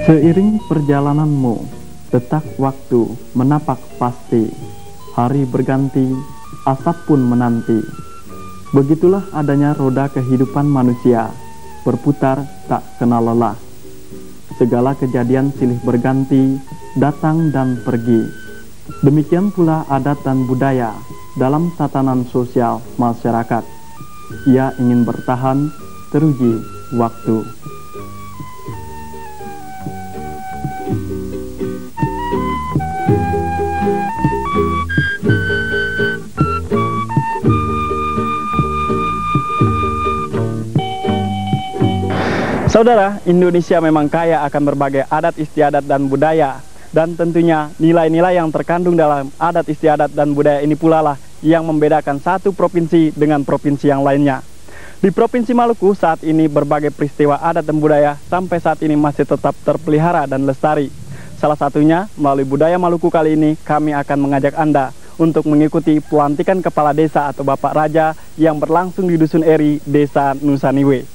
Seiring perjalananmu, detak waktu menapak pasti, hari berganti, asap pun menanti. Begitulah adanya roda kehidupan manusia, berputar tak kenal lelah. Segala kejadian silih berganti, datang dan pergi. Demikian pula adat dan budaya dalam tatanan sosial masyarakat. Ia ingin bertahan, teruji waktu. Saudara, Indonesia memang kaya akan berbagai adat istiadat dan budaya. Dan tentunya nilai-nilai yang terkandung dalam adat istiadat dan budaya ini pula lah yang membedakan satu provinsi dengan provinsi yang lainnya. Di Provinsi Maluku saat ini berbagai peristiwa adat dan budaya sampai saat ini masih tetap terpelihara dan lestari. Salah satunya melalui Budaya Maluku kali ini kami akan mengajak Anda untuk mengikuti pelantikan kepala desa atau Bapak Raja yang berlangsung di Dusun Eri, Desa Nusaniwe.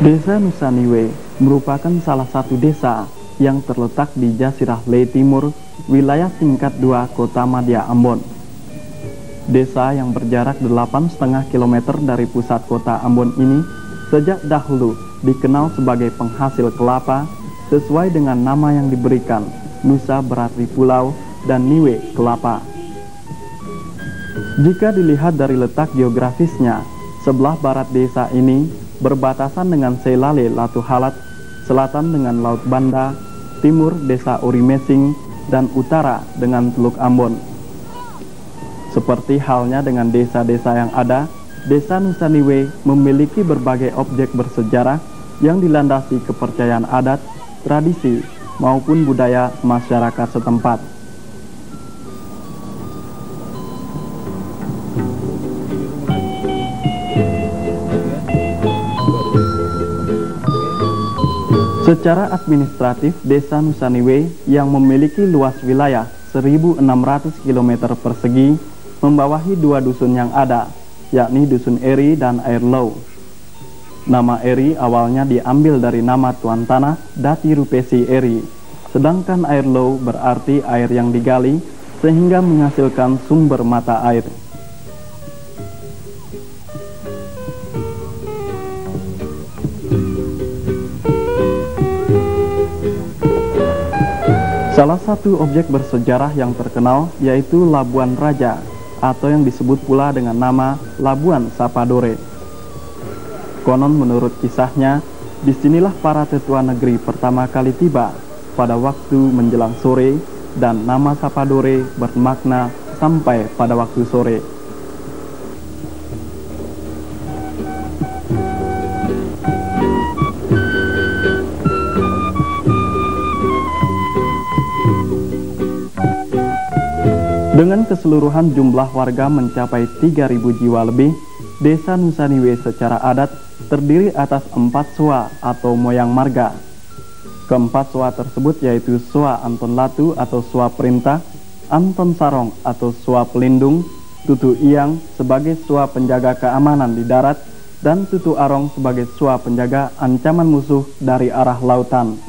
Desa Nusaniwe merupakan salah satu desa yang terletak di Jasirah Le Timur, wilayah tingkat 2 Kota Madya Ambon. Desa yang berjarak 8,5 km dari pusat kota Ambon ini sejak dahulu dikenal sebagai penghasil kelapa sesuai dengan nama yang diberikan, Nusa berarti pulau dan Niwe kelapa. Jika dilihat dari letak geografisnya, sebelah barat desa ini berbatasan dengan Selale Latu Halat, selatan dengan Laut Banda, timur Desa Orimesing, dan utara dengan Teluk Ambon. Seperti halnya dengan desa-desa yang ada, Desa Nusaniwe memiliki berbagai objek bersejarah yang dilandasi kepercayaan adat, tradisi, maupun budaya masyarakat setempat. Secara administratif, Desa Nusaniwe yang memiliki luas wilayah 1.600 km persegi membawahi dua dusun yang ada, yakni Dusun Eri dan Air Low. Nama Eri awalnya diambil dari nama tuan tanah Dati Rupesi Eri, sedangkan Air Low berarti air yang digali sehingga menghasilkan sumber mata air. Salah satu objek bersejarah yang terkenal yaitu Labuan Raja atau yang disebut pula dengan nama Labuan Sapadore. Konon menurut kisahnya, disinilah para tetua negeri pertama kali tiba pada waktu menjelang sore dan nama Sapadore bermakna sampai pada waktu sore. Dengan keseluruhan jumlah warga mencapai 3.000 jiwa lebih, Desa Nusaniwe secara adat terdiri atas 4 soa atau moyang marga. Keempat soa tersebut yaitu Soa Anton Latu atau soa perintah, Anton Sarong atau soa pelindung, Tutu Iyang sebagai soa penjaga keamanan di darat, dan Tutu Arong sebagai soa penjaga ancaman musuh dari arah lautan.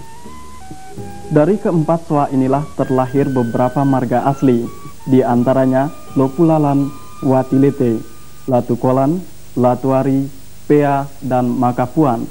Dari keempat soa inilah terlahir beberapa marga asli, di antaranya Lopulalan, Watilete, Latukolan, Latuari, Pea, dan Makapuan.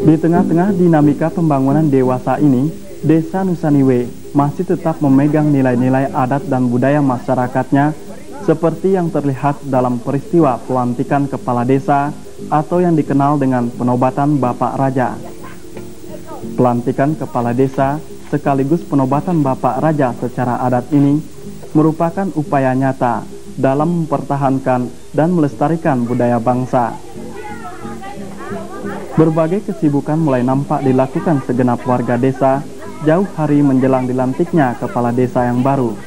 Di tengah-tengah dinamika pembangunan dewasa ini, Desa Nusaniwe masih tetap memegang nilai-nilai adat dan budaya masyarakatnya seperti yang terlihat dalam peristiwa pelantikan kepala desa atau yang dikenal dengan penobatan Bapak Raja. Pelantikan kepala desa sekaligus penobatan Bapak Raja secara adat ini merupakan upaya nyata dalam mempertahankan dan melestarikan budaya bangsa. Berbagai kesibukan mulai nampak dilakukan segenap warga desa jauh hari menjelang dilantiknya kepala desa yang baru.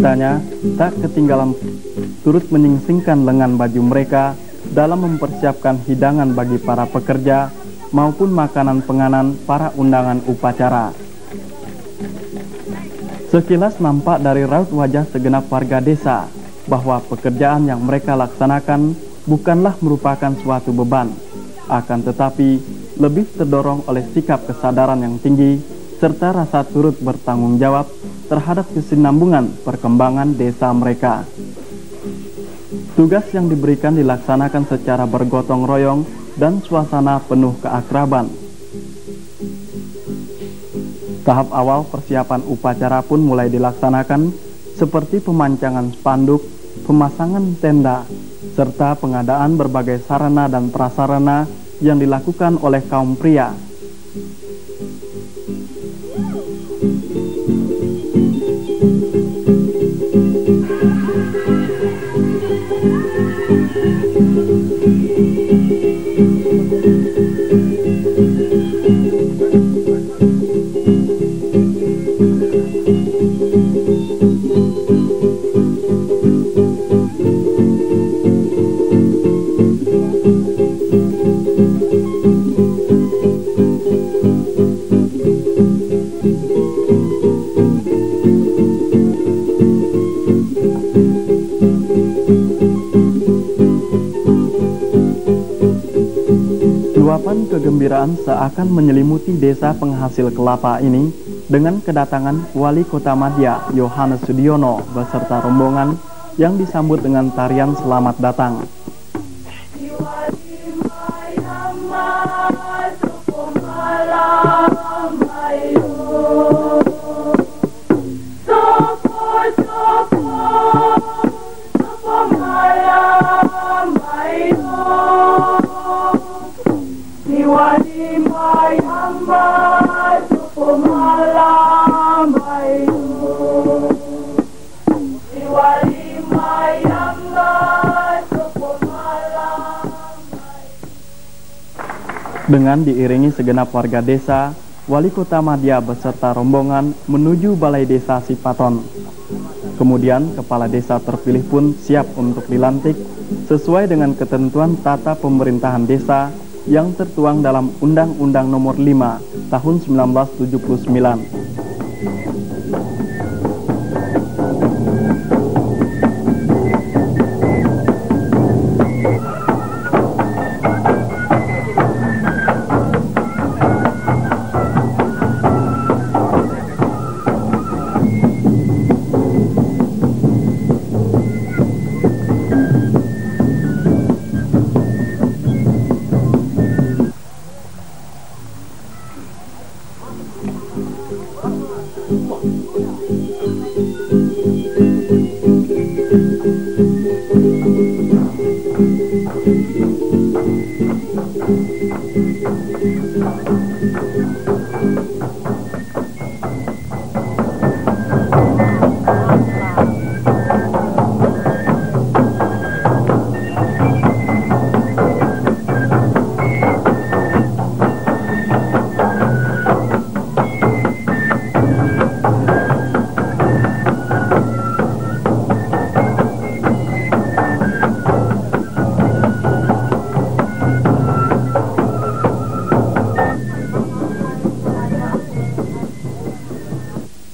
penciptanya tak ketinggalan turut menyingsingkan lengan baju mereka dalam mempersiapkan hidangan bagi para pekerja maupun makanan penganan para undangan upacara. Sekilas nampak dari raut wajah segenap warga desa bahwa pekerjaan yang mereka laksanakan bukanlah merupakan suatu beban, akan tetapi lebih terdorong oleh sikap kesadaran yang tinggi serta rasa turut bertanggung jawab terhadap kesinambungan perkembangan desa mereka. Tugas yang diberikan dilaksanakan secara bergotong royong dan suasana penuh keakraban. Tahap awal persiapan upacara pun mulai dilaksanakan seperti pemancangan spanduk, pemasangan tenda, serta pengadaan berbagai sarana dan prasarana yang dilakukan oleh kaum pria. Luapan kegembiraan seakan menyelimuti desa penghasil kelapa ini dengan kedatangan Wali Kota Madya Yohanes Sudiono beserta rombongan yang disambut dengan tarian selamat datang. Dengan diiringi segenap warga desa, Wali Kota Madya beserta rombongan menuju Balai Desa Sipaton. Kemudian kepala desa terpilih pun siap untuk dilantik sesuai dengan ketentuan tata pemerintahan desa yang tertuang dalam Undang-Undang Nomor 5 Tahun 1979.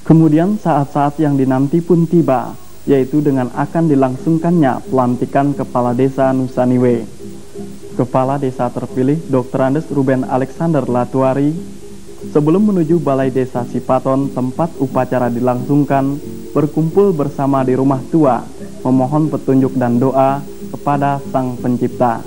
Kemudian saat-saat yang dinanti pun tiba, yaitu dengan akan dilangsungkannya pelantikan Kepala Desa Nusaniwe. Kepala Desa terpilih Dr. Andes Ruben Alexander Latuari, sebelum menuju Balai Desa Sipaton tempat upacara dilangsungkan, berkumpul bersama di rumah tua, memohon petunjuk dan doa kepada Sang Pencipta.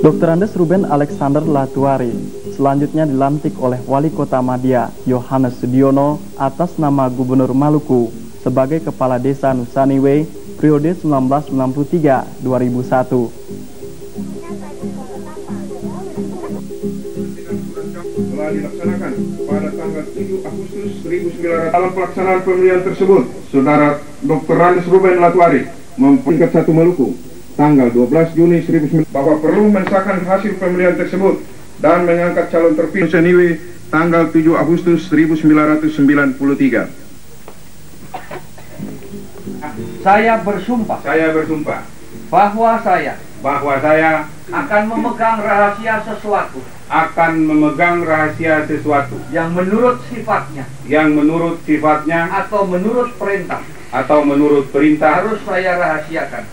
Dr. Andes Ruben Alexander Latuari selanjutnya dilantik oleh Wali Kota Madya Yohanes Sudiono atas nama Gubernur Maluku sebagai Kepala Desa Nusaniwe periode 1993-2001. kembali dilaksanakan pada tanggal 7 Agustus 1900. Dalam pelaksanaan pemilihan tersebut, Saudara Dr. Randes Ruben Latuari memperingkat 1 Maluku tanggal 12 Juni 1900 bahwa perlu mensahkan hasil pemilihan tersebut dan mengangkat calon terpilih Nusaniwe tanggal 7 Agustus 1993. Saya bersumpah bahwa saya akan memegang rahasia sesuatu yang menurut sifatnya atau menurut perintah harus saya rahasiakan.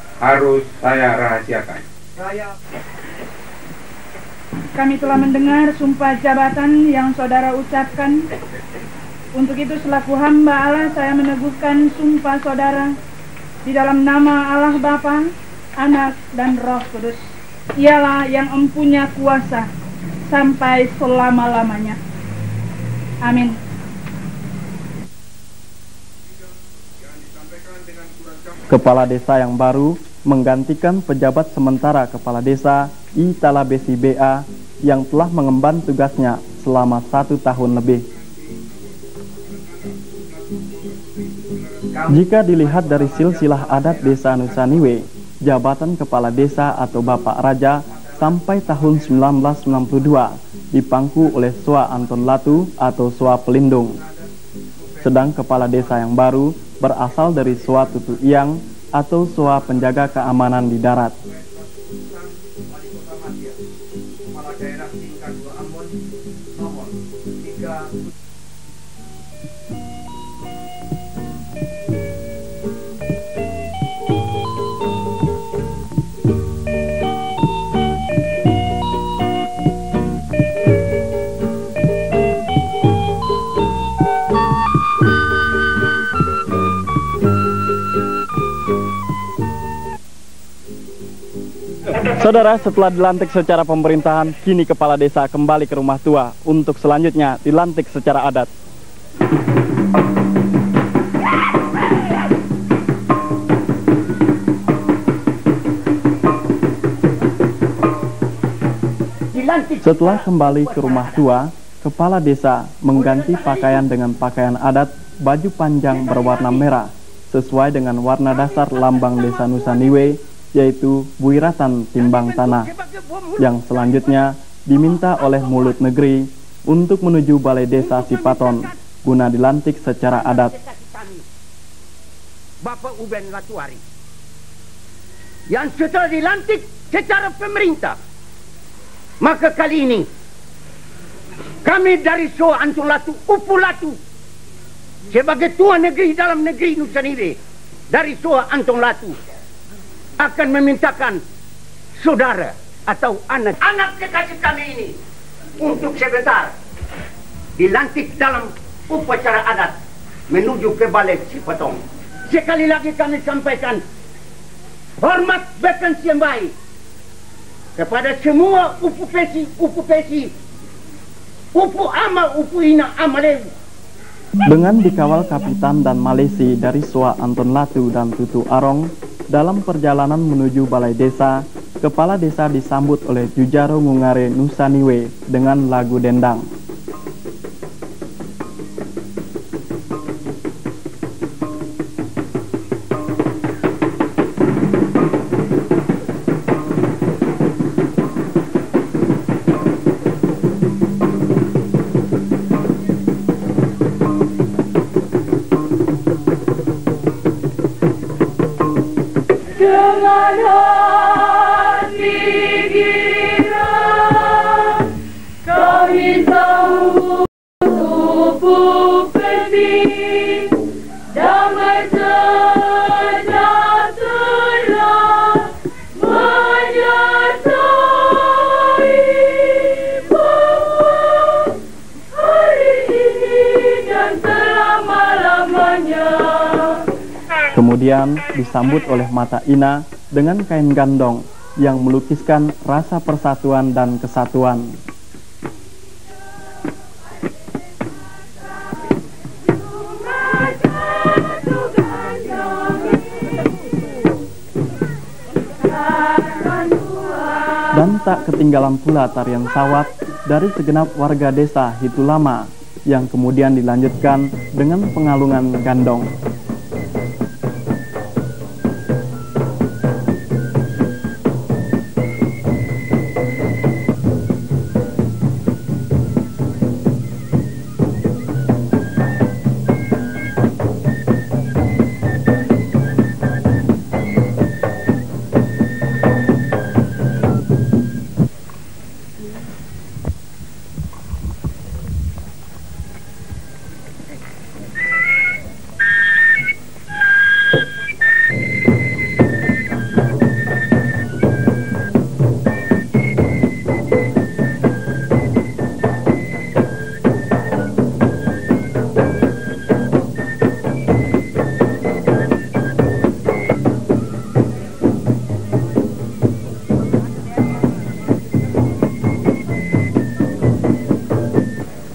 Kami telah mendengar sumpah jabatan yang saudara ucapkan. Untuk itu selaku hamba Allah saya meneguhkan sumpah saudara di dalam nama Allah Bapa, Anak, dan Roh Kudus. Ialah yang empunya kuasa sampai selama-lamanya. Amin. Kepala desa yang baru menggantikan pejabat sementara kepala desa I Talabesi BA yang telah mengemban tugasnya selama 1 tahun lebih. Jika dilihat dari silsilah adat desa Nusaniwe, jabatan kepala desa atau Bapak Raja sampai tahun 1992 dipangku oleh Soa Anton Latu atau Soa Pelindung. Sedang kepala desa yang baru berasal dari Soa Tutu Iang atau Soa Penjaga Keamanan di Darat. Saudara, setelah dilantik secara pemerintahan, kini kepala desa kembali ke rumah tua untuk selanjutnya dilantik secara adat. Setelah kembali ke rumah tua, kepala desa mengganti pakaian dengan pakaian adat baju panjang berwarna merah sesuai dengan warna dasar lambang desa Nusaniwe, yaitu buiratan timbang tanah, yang selanjutnya diminta oleh mulut negeri untuk menuju balai desa Sipaton guna dilantik secara adat. Bapak Uben Latuari yang setelah dilantik secara pemerintah, maka kali ini kami dari Soa Anton Latu Upu Latu sebagai tuan negeri dalam negeri Nusaniwe dari Soa Anton Latu akan memintakan saudara atau anak kekasih kami ini untuk sebentar dilantik dalam upacara adat menuju ke balai Sipaton. Sekali lagi kami sampaikan hormat berkansi yang baik kepada semua upu pesi, upu ama, upu ina, amalewu. Dengan dikawal kapitan dan malesi dari Soa Anton Latu dan Tutu Arong, dalam perjalanan menuju balai desa, kepala desa disambut oleh Jujaro Ngungare Nusaniwe dengan lagu dendang. Dengan hati gila kami sambut upu peti, damai sejahtera menyertai Bapak hari ini dan selama-lamanya. Kemudian disambut oleh Mata Ina dengan kain gandong yang melukiskan rasa persatuan dan kesatuan. Dan tak ketinggalan pula tarian sawat dari segenap warga desa Hitulama yang kemudian dilanjutkan dengan pengalungan gandong.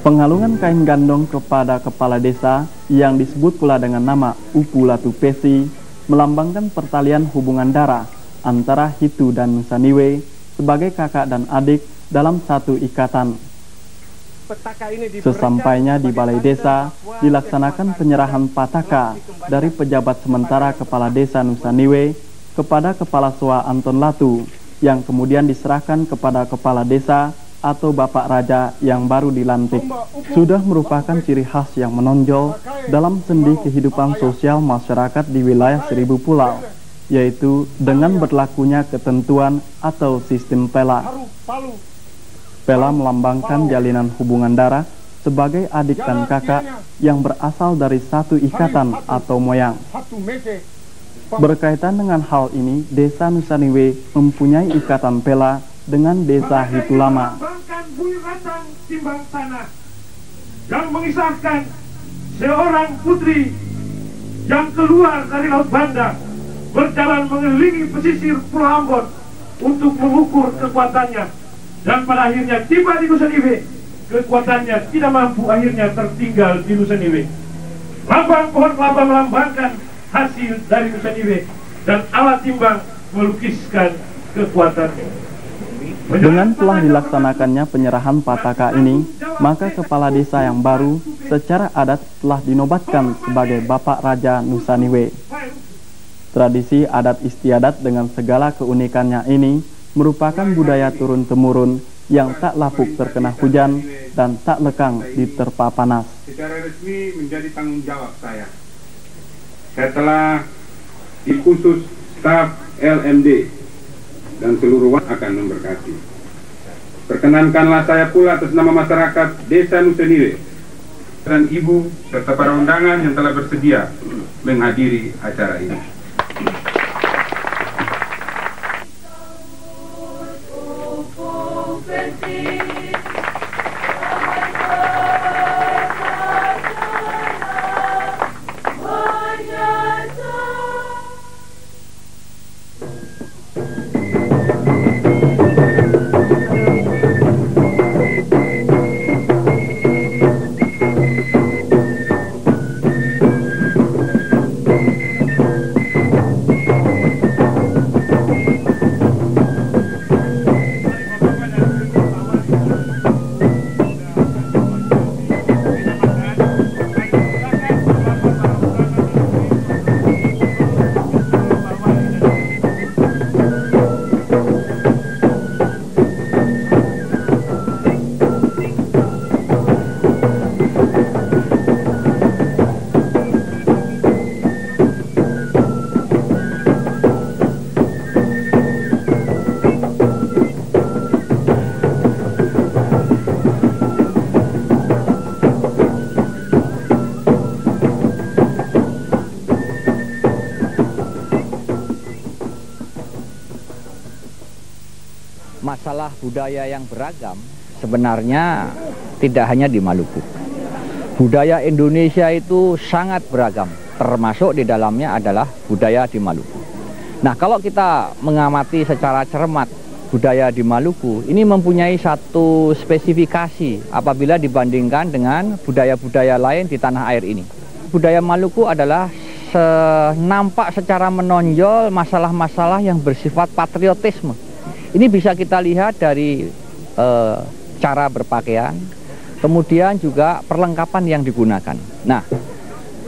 Pengalungan kain gandong kepada kepala desa yang disebut pula dengan nama Upu Latu Pesi melambangkan pertalian hubungan darah antara Hitu dan Nusaniwe sebagai kakak dan adik dalam satu ikatan. Sesampainya di balai desa, dilaksanakan penyerahan pataka dari pejabat sementara kepala desa Nusaniwe kepada kepala SOA Anton Latu yang kemudian diserahkan kepada kepala desa atau Bapak Raja yang baru dilantik. Sudah merupakan ciri khas yang menonjol dalam sendi kehidupan sosial masyarakat di wilayah Seribu Pulau, yaitu dengan berlakunya ketentuan atau sistem pela. Pela melambangkan jalinan hubungan darah sebagai adik dan kakak yang berasal dari satu ikatan atau moyang. Berkaitan dengan hal ini, Desa Nusaniwe mempunyai ikatan pela dengan Desa Hitulama. Timbang tanah yang mengisahkan seorang putri yang keluar dari Laut Banda berjalan mengelilingi pesisir Pulau Ambon untuk mengukur kekuatannya, dan pada akhirnya tiba di Nusaniwe. Kekuatannya tidak mampu, akhirnya tertinggal di Nusaniwe. Lambang pohon kelapa melambangkan hasil dari Nusaniwe, dan alat timbang melukiskan kekuatannya. Dengan telah dilaksanakannya penyerahan pataka ini, maka kepala desa yang baru secara adat telah dinobatkan sebagai Bapak Raja Nusaniwe. Tradisi adat istiadat dengan segala keunikannya ini merupakan budaya turun-temurun yang tak lapuk terkena hujan dan tak lekang diterpa panas. Secara resmi menjadi tanggung jawab saya. Setelah dikhusus staf LMD dan seluruh akan memberkati. Perkenankanlah saya pula atas nama masyarakat Desa Nusaniwe dan Ibu serta para undangan yang telah bersedia menghadiri acara ini. Masalah budaya yang beragam sebenarnya tidak hanya di Maluku. Budaya Indonesia itu sangat beragam, termasuk di dalamnya adalah budaya di Maluku. Nah, kalau kita mengamati secara cermat budaya di Maluku, ini mempunyai satu spesifikasi apabila dibandingkan dengan budaya-budaya lain di tanah air ini. Budaya Maluku adalah nampak secara menonjol masalah-masalah yang bersifat patriotisme. Ini bisa kita lihat dari cara berpakaian, kemudian juga perlengkapan yang digunakan. Nah,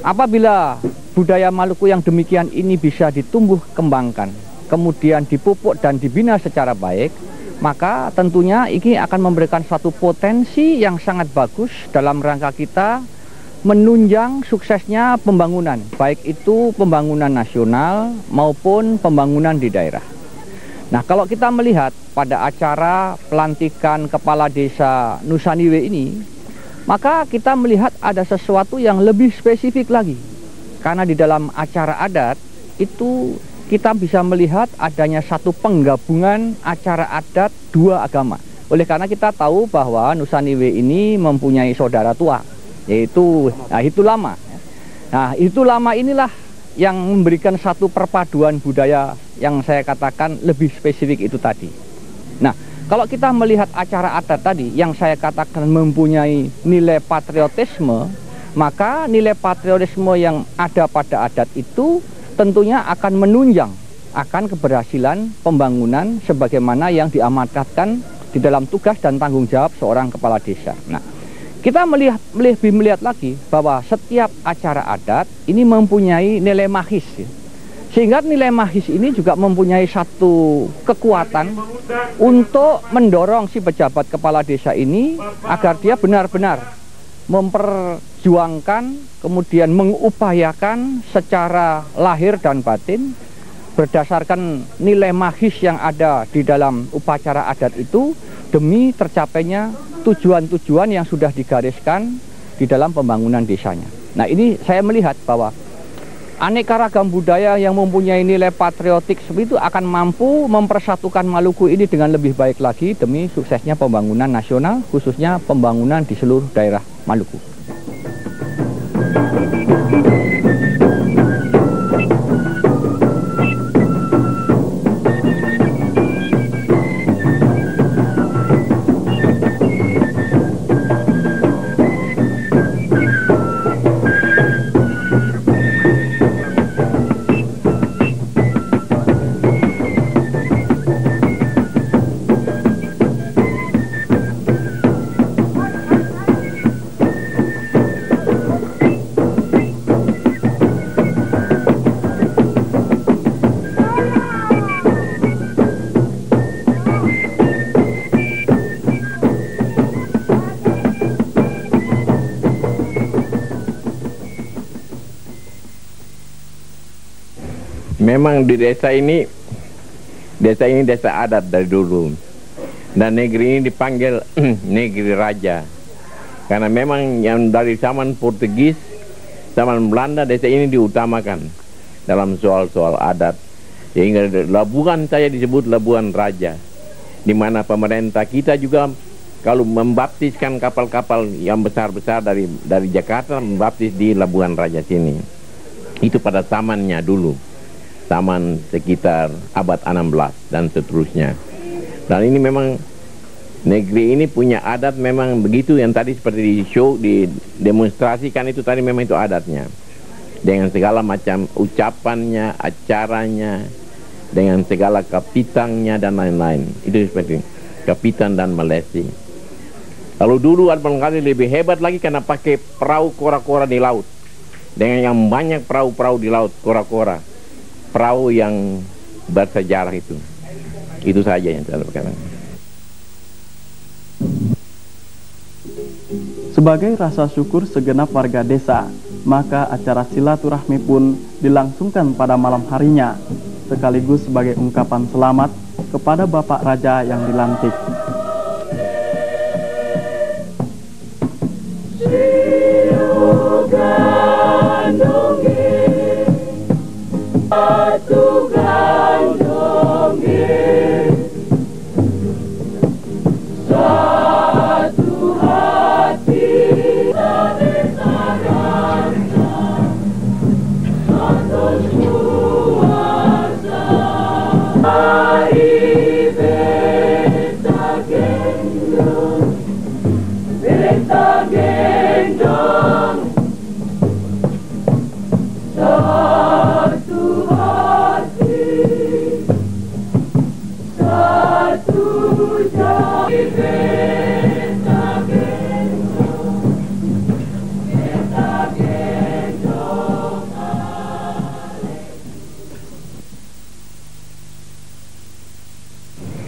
apabila budaya Maluku yang demikian ini bisa ditumbuh kembangkan, kemudian dipupuk dan dibina secara baik, maka tentunya ini akan memberikan suatu potensi yang sangat bagus dalam rangka kita menunjang suksesnya pembangunan, baik itu pembangunan nasional maupun pembangunan di daerah. Nah, kalau kita melihat pada acara pelantikan Kepala Desa Nusaniwe ini, maka kita melihat ada sesuatu yang lebih spesifik lagi. Karena di dalam acara adat itu kita bisa melihat adanya satu penggabungan acara adat dua agama. Oleh karena kita tahu bahwa Nusaniwe ini mempunyai saudara tua, yaitu Hitu Lama. Nah, Hitu Lama inilah yang memberikan satu perpaduan budaya yang saya katakan lebih spesifik itu tadi. Nah, kalau kita melihat acara adat tadi yang saya katakan mempunyai nilai patriotisme, maka nilai patriotisme yang ada pada adat itu tentunya akan menunjang akan keberhasilan pembangunan sebagaimana yang diamanatkan di dalam tugas dan tanggung jawab seorang kepala desa. Nah, kita lebih melihat lagi bahwa setiap acara adat ini mempunyai nilai magis, ya. Sehingga nilai magis ini juga mempunyai satu kekuatan untuk mendorong si pejabat kepala desa ini agar dia benar-benar memperjuangkan, kemudian mengupayakan secara lahir dan batin berdasarkan nilai magis yang ada di dalam upacara adat itu demi tercapainya tujuan-tujuan yang sudah digariskan di dalam pembangunan desanya. Nah, ini saya melihat bahwa aneka ragam budaya yang mempunyai nilai patriotik seperti itu akan mampu mempersatukan Maluku ini dengan lebih baik lagi demi suksesnya pembangunan nasional, khususnya pembangunan di seluruh daerah Maluku. Memang di desa ini desa adat dari dulu, dan negeri ini dipanggil negeri raja karena memang yang dari zaman Portugis, zaman Belanda, desa ini diutamakan dalam soal-soal adat, sehingga Labuan saya disebut Labuan Raja, di mana pemerintah kita juga kalau membaptiskan kapal-kapal yang besar-besar dari Jakarta, membaptis di Labuan Raja sini. Itu pada zamannya dulu, zaman sekitar abad 16 dan seterusnya. Dan ini memang negeri ini punya adat memang begitu, yang tadi seperti di show, didemonstrasikan itu tadi memang itu adatnya. Dengan segala macam ucapannya, acaranya, dengan segala kapitangnya dan lain-lain. Itu seperti kapitan dan malesi. Kalau dulu barangkali lebih hebat lagi karena pakai perahu kora-kora di laut. Dengan yang banyak perahu-perahu di laut, kora-kora. Perahu yang bersejarah itu saja yang saya katakan. Sebagai rasa syukur segenap warga desa, maka acara silaturahmi pun dilangsungkan pada malam harinya, sekaligus sebagai ungkapan selamat kepada Bapak Raja yang dilantik. Satu jati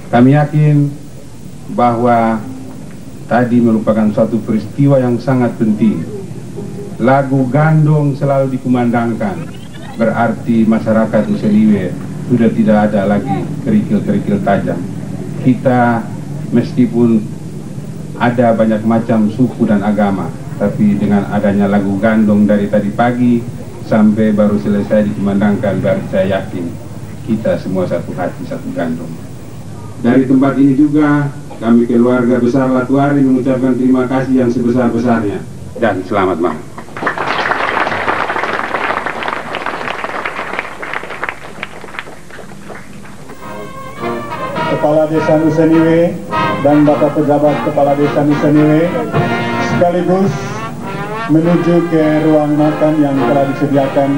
Kami yakin bahwa tadi merupakan suatu peristiwa yang sangat penting. Lagu gandong selalu dikumandangkan, berarti masyarakat Nusaniwe sudah tidak ada lagi kerikil-kerikil tajam. Kita meskipun ada banyak macam suku dan agama, tapi dengan adanya lagu gandong dari tadi pagi sampai baru selesai dikumandangkan, berarti saya yakin kita semua satu hati, satu gandong. Dari tempat ini juga kami keluarga besar Latuari mengucapkan terima kasih yang sebesar-besarnya dan selamat malam. Kepala Desa Nusaniwe dan Bapak Pejabat Kepala Desa Nusaniwe sekaligus menuju ke ruang makan yang telah disediakan.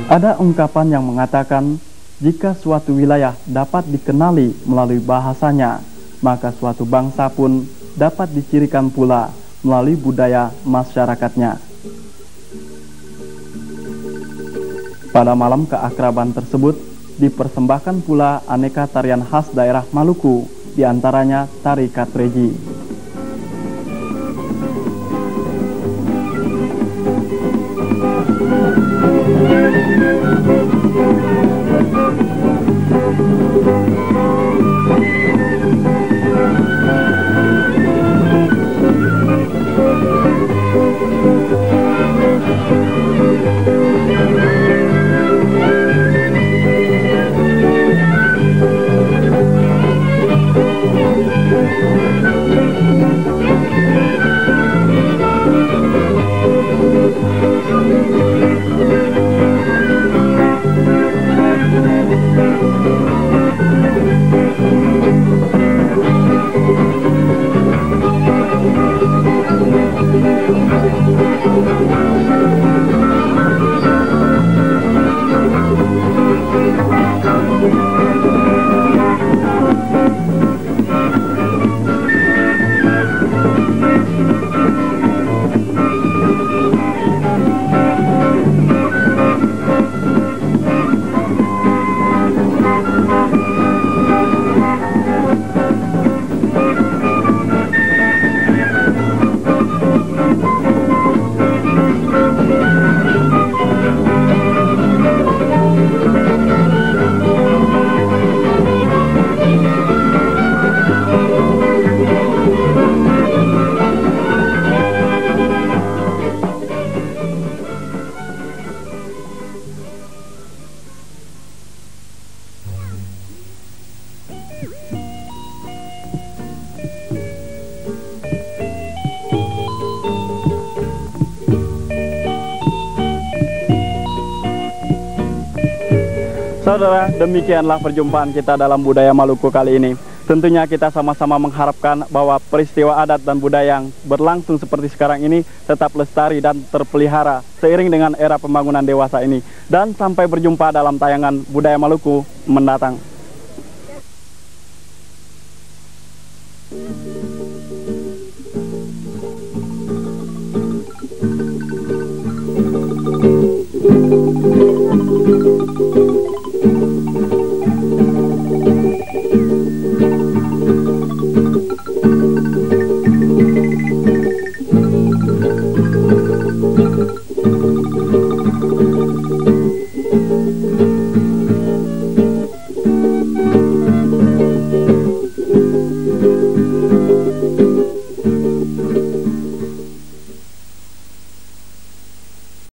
Ada ungkapan yang mengatakan, jika suatu wilayah dapat dikenali melalui bahasanya, maka suatu bangsa pun dapat dicirikan pula melalui budaya masyarakatnya. Pada malam keakraban tersebut, dipersembahkan pula aneka tarian khas daerah Maluku, diantaranya tari Katreji. Saudara, demikianlah perjumpaan kita dalam Budaya Maluku kali ini. Tentunya kita sama-sama mengharapkan bahwa peristiwa adat dan budaya yang berlangsung seperti sekarang ini tetap lestari dan terpelihara seiring dengan era pembangunan dewasa ini. Dan sampai berjumpa dalam tayangan Budaya Maluku mendatang.